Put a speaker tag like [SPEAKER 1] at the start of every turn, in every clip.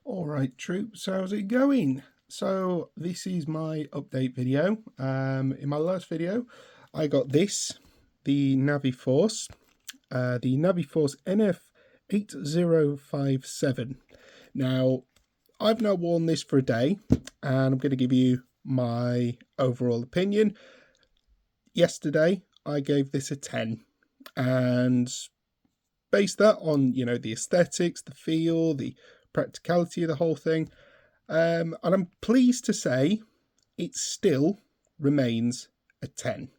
[SPEAKER 1] Alright troops, how's it going? So this is my update video. In my last video I got this, the Naviforce NF8057. Now I've now worn this for a day and I'm going to give you my overall opinion. Yesterday I gave this a 10 and based that on, you know, the aesthetics, the feel, the practicality of the whole thing. And I'm pleased to say it still remains a 10.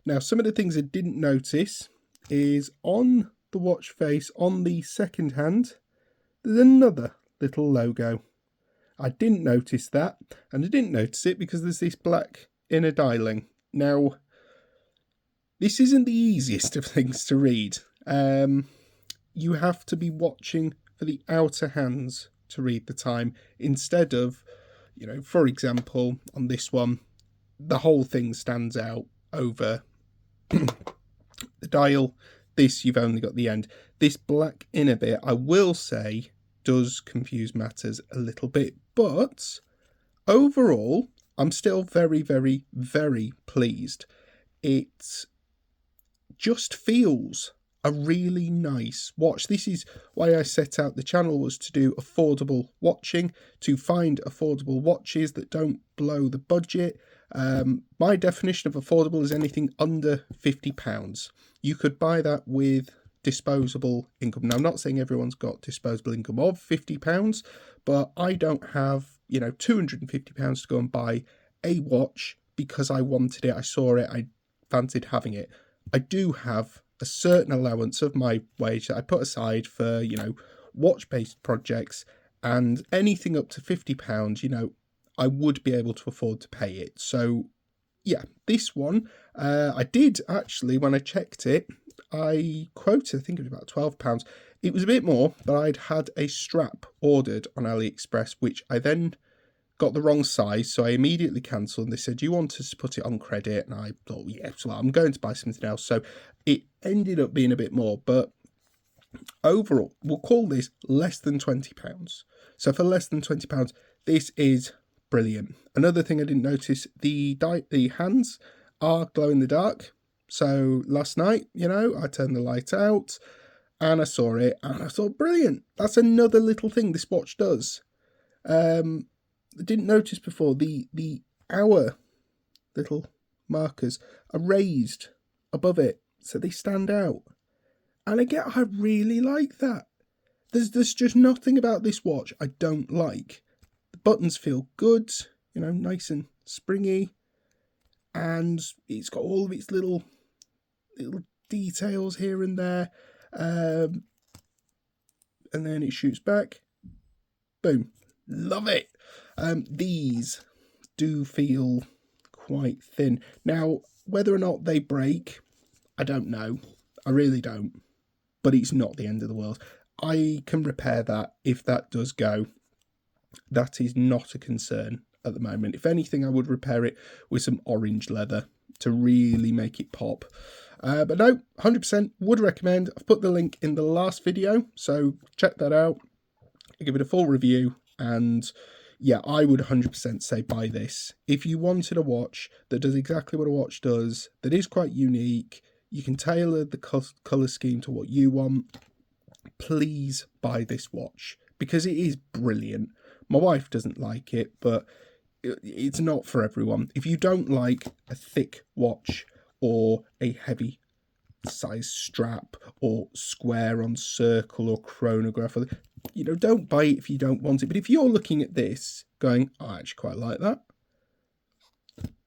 [SPEAKER 1] Now, some of the things I didn't notice is on the watch face, on the second hand, there's another little logo. I didn't notice that, and I didn't notice it because there's this black inner dialing. Now, this isn't the easiest of things to read. You have to be watching for the outer hands to read the time instead of, you know, for example, on this one, the whole thing stands out over the dial. This, you've only got the end. This black inner bit, I will say, does confuse matters a little bit, but overall, I'm still very, very, very pleased. It just feels a really nice watch. This is why I set out the channel, was to do affordable watching, to find affordable watches that don't blow the budget. My definition of affordable is anything under £50. You could buy that with disposable income. Now, I'm not saying everyone's got disposable income of £50, but I don't have, you know, £250 to go and buy a watch because I wanted it, I saw it, I fancied having it. I do have a certain allowance of my wage that I put aside for, you know, watch-based projects, and anything up to £50, you know, I would be able to afford to pay it. So, yeah, this one, I did actually, when I checked it, I quoted, I think it was about £12. It was a bit more, but I'd had a strap ordered on AliExpress, which I then got the wrong size, so I immediately cancelled, and they said, you want us to put it on credit? And I thought, yeah, so I'm going to buy something else. So it ended up being a bit more, but overall, we'll call this less than £20. So for less than £20, this is brilliant. Another thing I didn't notice, the hands are glow in the dark. So last night, you know, I turned the light out and I saw it and I thought, brilliant. That's another little thing this watch does. I didn't notice before, the hour little markers are raised above it, so they stand out. And again, I really like that. There's just nothing about this watch I don't like. The buttons feel good, you know, nice and springy, and it's got all of its little details here and there. And then it shoots back. Boom. Love it. These do feel quite thin. Now, whether or not they break, I don't know. I really don't. But it's not the end of the world. I can repair that if that does go. That is not a concern at the moment. If anything, I would repair it with some orange leather to really make it pop. But no, 100% would recommend. I've put the link in the last video, so check that out. I'll give it a full review, and yeah, I would 100% say buy this. If you wanted a watch that does exactly what a watch does, that is quite unique, you can tailor the colour scheme to what you want, please buy this watch, because it is brilliant. My wife doesn't like it, but it's not for everyone. If you don't like a thick watch or a heavy size strap or square on circle or chronograph, or, you know, don't buy it if you don't want it. But if you're looking at this going, I actually quite like that,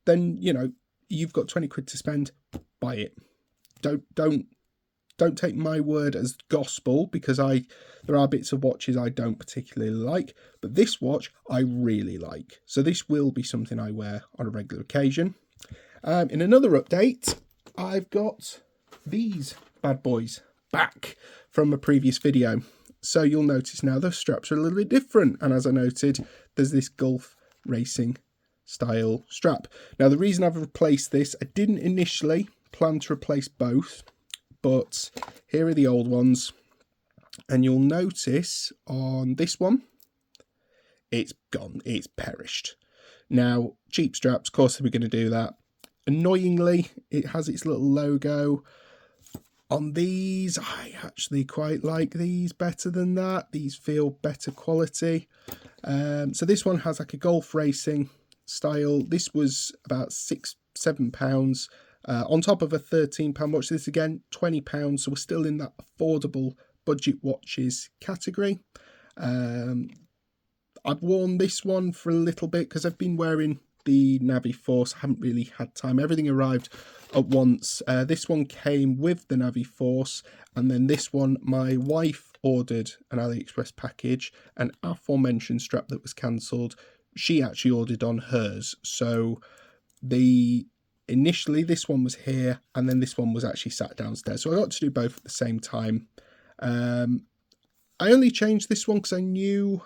[SPEAKER 1] then, you know, you've got 20 quid to spend, buy it. Don't take my word as gospel, because there are bits of watches I don't particularly like, but this watch I really like. So this will be something I wear on a regular occasion. In another update, I've got these bad boys back from a previous video. So you'll notice now the straps are a little bit different, and as I noted, there's this Gulf racing style strap. Now, the reason I've replaced this, I didn't initially plan to replace both, but here are the old ones, and you'll notice on this one it's gone, it's perished. Now, cheap straps, of course, we're going to do that. Annoyingly, it has its little logo on these. I actually quite like these better than that. These feel better quality. So this one has like a golf racing style. This was about £6-7 on top of a £13 watch. This again £20, so we're still in that affordable budget watches category. I've worn this one for a little bit because I've been wearing the Naviforce. I haven't really had time. Everything arrived at once. This one came with the Naviforce, and then this one, my wife ordered an AliExpress package, an aforementioned strap that was cancelled. She actually ordered on hers. So initially this one was here, and then this one was actually sat downstairs. So I got to do both at the same time. I only changed this one because I knew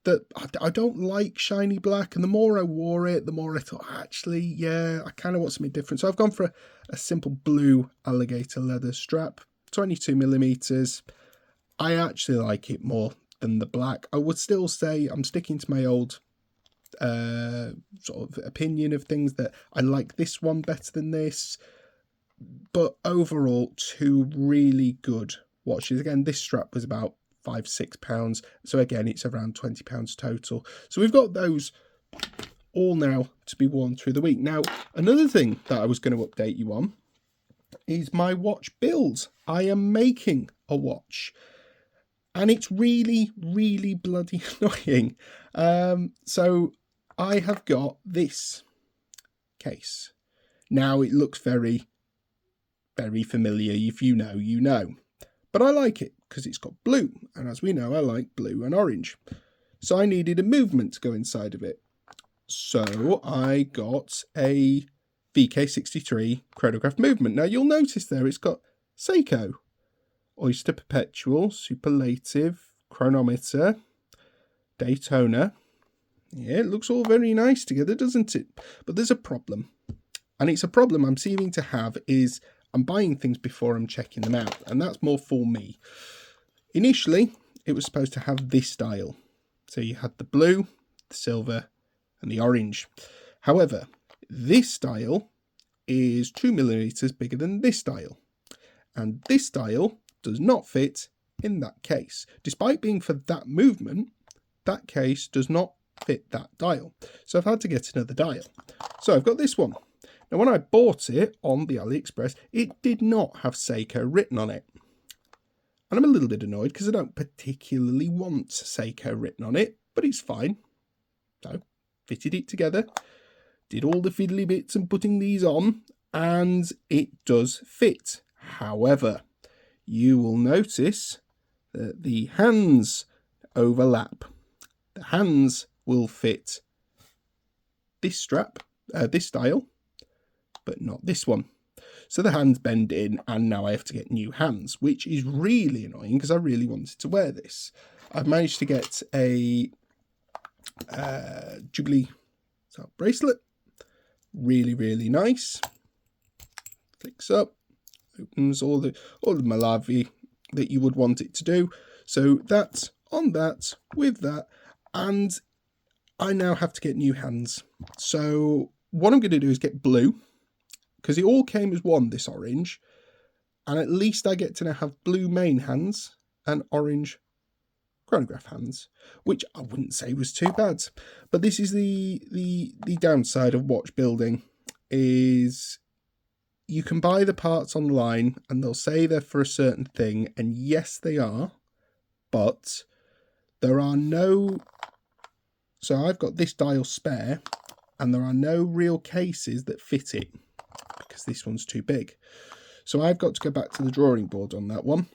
[SPEAKER 1] that I don't like shiny black, and the more I wore it, the more I thought, actually, yeah, I kind of want something different. So I've gone for a simple blue alligator leather strap, 22mm. I actually like it more than the black. I would still say I'm sticking to my old sort of opinion of things, that I like this one better than this. But overall, two really good watches. Again, this strap was about £5-6, so again it's around £20 total. So we've got those all now to be worn through the week. Now, another thing that I was going to update you on is my watch build. I am making a watch, and it's really bloody annoying. So I have got this case. Now, it looks very familiar. If you know, you know. But I like it because it's got blue, and as we know, I like blue and orange. So I needed a movement to go inside of it. So I got a VK63 chronograph movement. Now you'll notice there it's got Seiko, Oyster Perpetual, Superlative, Chronometer, Daytona. Yeah, it looks all very nice together, doesn't it? But there's a problem. And it's a problem I'm seeming to have is I'm buying things before I'm checking them out, and that's more for me. Initially, it was supposed to have this style. So you had the blue, the silver, and the orange. However, this style is 2mm bigger than this style. And this style does not fit in that case. Despite being for that movement, that case does not fit that dial. So I've had to get another dial. So I've got this one. Now, when I bought it on the AliExpress, it did not have Seiko written on it. And I'm a little bit annoyed because I don't particularly want Seiko written on it, but it's fine. So, fitted it together, did all the fiddly bits and putting these on, and it does fit. However, you will notice that the hands overlap. The hands will fit this strap, this style, but not this one. So the hands bend in, and now I have to get new hands, which is really annoying because I really wanted to wear this. I've managed to get a Jubilee bracelet. Really nice. Clicks up, opens all the malavi that you would want it to do. So that's on that, with that, and I now have to get new hands. So what I'm going to do is get blue, because it all came as one, this orange, and at least I get to now have blue main hands and orange chronograph hands, which I wouldn't say was too bad. But this is the downside of watch building, is you can buy the parts online and they'll say they're for a certain thing, and yes they are, but there are no... So I've got this dial spare, and there are no real cases that fit it, because this one's too big. So I've got to go back to the drawing board on that one.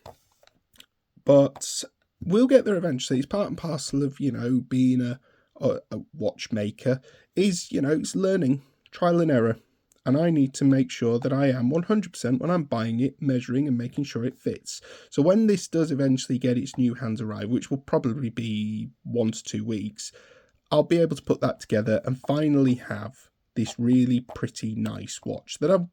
[SPEAKER 1] But we'll get there eventually. It's part and parcel of, you know, being a watchmaker, is, you know, it's learning, trial and error. And I need to make sure that I am 100% when I'm buying it, measuring and making sure it fits. So when this does eventually get its new hands arrive, which will probably be 1 to 2 weeks, I'll be able to put that together and finally have this really pretty nice watch that I've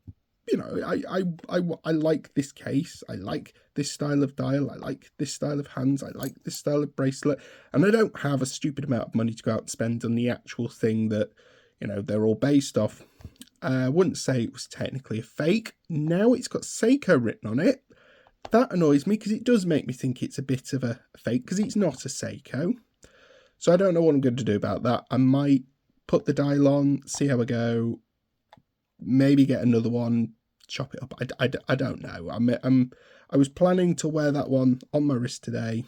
[SPEAKER 1] you know, I like this case. I like this style of dial. I like this style of hands. I like this style of bracelet. And I don't have a stupid amount of money to go out and spend on the actual thing that, you know, they're all based off. I wouldn't say it was technically a fake. Now it's got Seiko written on it. That annoys me because it does make me think it's a bit of a fake because it's not a Seiko. So I don't know what I'm going to do about that. I might put the dial on, see how I go, maybe get another one, chop it up. I don't know. I was planning to wear that one on my wrist today,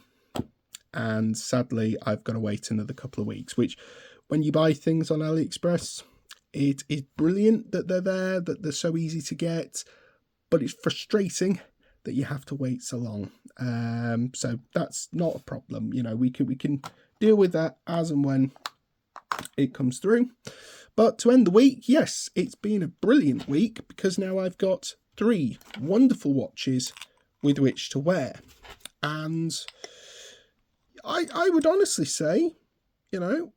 [SPEAKER 1] and sadly I've got to wait another couple of weeks, which when you buy things on AliExpress, it is brilliant that they're there, that they're so easy to get, but it's frustrating that you have to wait so long. So that's not a problem. You know, we can deal with that as and when it comes through. But to end the week, yes, it's been a brilliant week because now I've got 3 wonderful watches with which to wear. And I would honestly say, you know,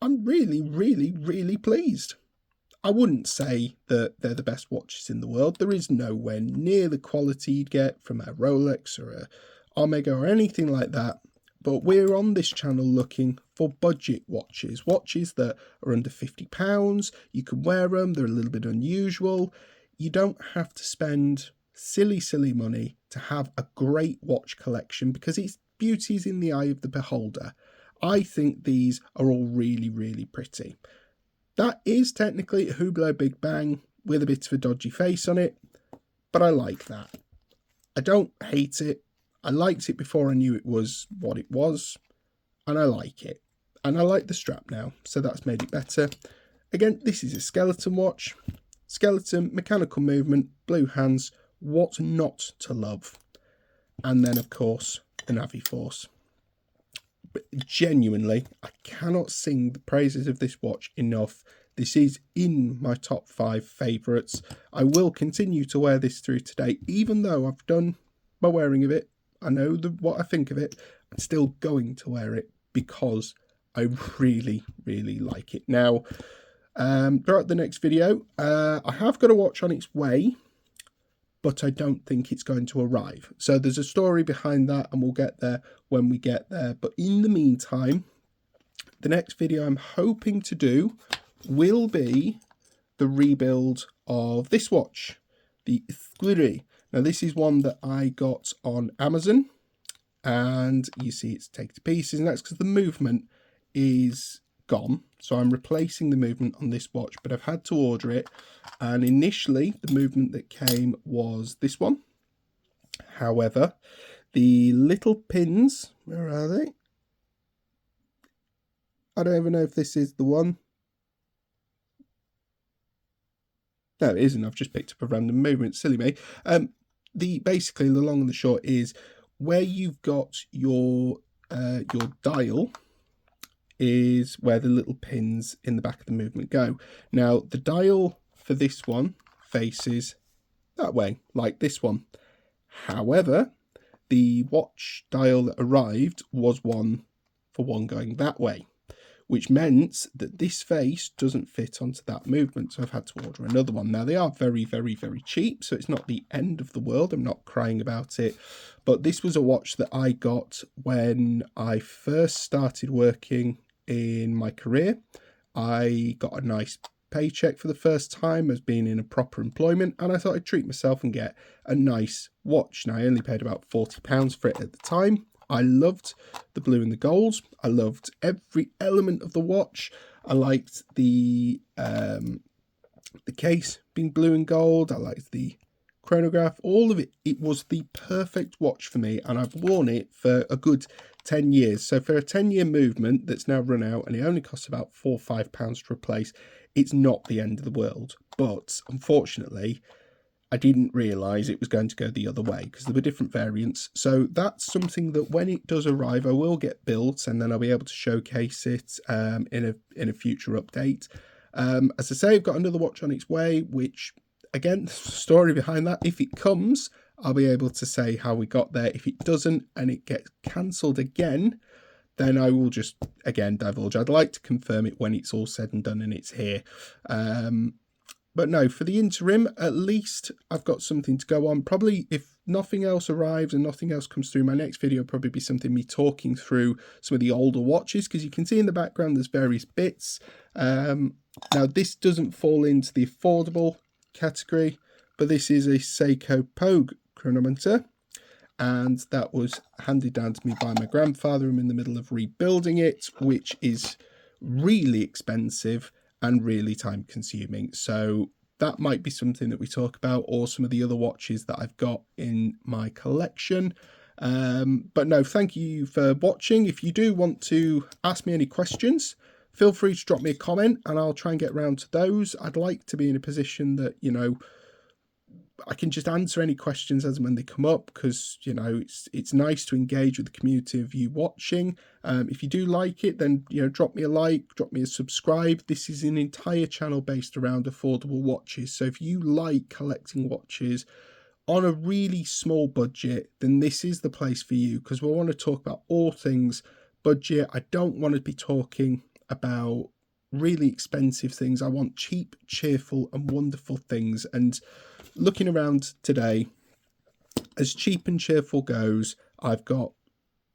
[SPEAKER 1] I'm really, really, really pleased. I wouldn't say that they're the best watches in the world. There is nowhere near the quality you'd get from a Rolex or a Omega or anything like that. But we're on this channel looking for budget watches, watches that are under £50. You can wear them, they're a little bit unusual. You don't have to spend silly money to have a great watch collection because its beauty is in the eye of the beholder. I think these are all really, really pretty. That is technically a Hublot Big Bang with a bit of a dodgy face on it, but I like that. I don't hate it. I liked it before I knew it was what it was, and I like it. And I like the strap now, so that's made it better. Again, this is a skeleton watch. Skeleton, mechanical movement, blue hands, what not to love. And then, of course, the Naviforce. But genuinely, I cannot sing the praises of this watch enough. This is in my top 5 favourites. I will continue to wear this through today, even though I've done my wearing of it. I know what I think of it. I'm still going to wear it because I really, really like it. Now, throughout the next video, I have got a watch on its way, but I don't think it's going to arrive. So there's a story behind that, and we'll get there when we get there. But in the meantime, the next video I'm hoping to do will be the rebuild of this watch, the Esquire. Now, this is one that I got on Amazon, and you see it's taken to pieces, and that's because the movement is gone. So I'm replacing the movement on this watch, but I've had to order it. And initially, the movement that came was this one. However, the little pins, where are they? I don't even know if this is the one. No, it isn't. I've just picked up a random movement. Silly me. Basically, the long and the short is where you've got your dial is where the little pins in the back of the movement go. Now, the dial for this one faces that way, like this one. However, the watch dial that arrived was one for one going that way, which meant that this face doesn't fit onto that movement, so I've had to order another one. Now, they are very, very, very cheap, so it's not the end of the world. I'm not crying about it, but this was a watch that I got when I first started working in my career. I got a nice paycheck for the first time as being in a proper employment, and I thought I'd treat myself and get a nice watch. Now, I only paid about £40 for it at the time. I loved the blue and the gold. I loved every element of the watch. I liked the case being blue and gold. I liked the chronograph, all of it. It was the perfect watch for me, and I've worn it for a good 10 years. So for a 10-year movement that's now run out, and it only costs about £4 or £5 to replace, it's not the end of the world. But unfortunately, I didn't realise it was going to go the other way because there were different variants. So that's something that when it does arrive, I will get built, and then I'll be able to showcase it in a future update. As I say, I've got another watch on its way, which, again, the story behind that, if it comes, I'll be able to say how we got there. If it doesn't and it gets cancelled again, then I will just, again, divulge. I'd like to confirm it when it's all said and done and it's here. But no, for the interim, at least I've got something to go on. Probably if nothing else arrives and nothing else comes through, my next video will probably be something me talking through some of the older watches, because you can see in the background there's various bits. Now this doesn't fall into the affordable category, but this is a Seiko Pogue chronometer, and that was handed down to me by my grandfather. I'm in the middle of rebuilding it, which is really expensive and really time consuming. So that might be something that we talk about, or some of the other watches that I've got in my collection. But no, thank you for watching. If you do want to ask me any questions, feel free to drop me a comment and I'll try and get around to those. I'd like to be in a position that, you know, I can just answer any questions as and when they come up, because, you know, it's nice to engage with the community of you watching. If you do like it, then, you know, drop me a like, drop me a subscribe. This is an entire channel based around affordable watches. So if you like collecting watches on a really small budget, then this is the place for you, because we want to talk about all things budget. I don't want to be talking about really expensive things. I want cheap, cheerful and wonderful things. And looking around today, as cheap and cheerful goes, I've got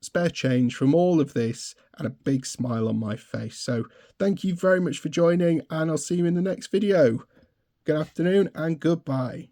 [SPEAKER 1] spare change from all of this and a big smile on my face. So thank you very much for joining, and I'll see you in the next video. Good afternoon and goodbye.